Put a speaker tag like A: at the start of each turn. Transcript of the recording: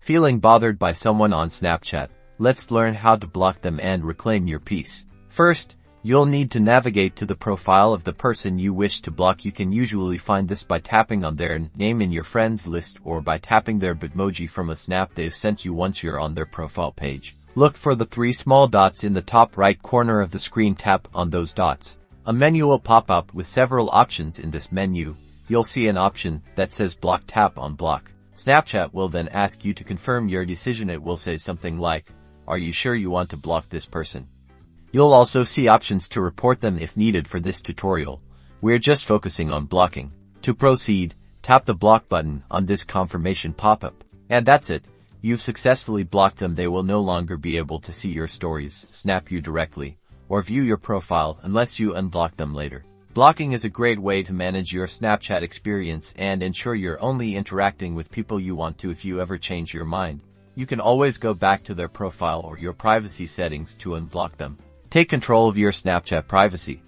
A: Feeling bothered by someone on Snapchat? Let's learn how to block them and reclaim your peace. First, you'll need to navigate to the profile of the person you wish to block. You can usually find this by tapping on their name in your friends list or by tapping their Bitmoji from a snap they've sent you once you're on their profile page. Look for the 3 small dots in the top right corner of the screen. Tap on those dots. A menu will pop up with several options. In this menu, you'll see an option that says block. Tap on block. Snapchat will then ask you to confirm your decision. It will say something like, "Are you sure you want to block this person?" You'll also see options to report them if needed. For this tutorial, we're just focusing on blocking. To proceed, tap the block button on this confirmation pop-up. And that's it. You've successfully blocked them. They will no longer be able to see your stories, snap you directly, or view your profile unless you unblock them later. Blocking is a great way to manage your Snapchat experience and ensure you're only interacting with people you want to. If you ever change your mind, you can always go back to their profile or your privacy settings to unblock them. Take control of your Snapchat privacy.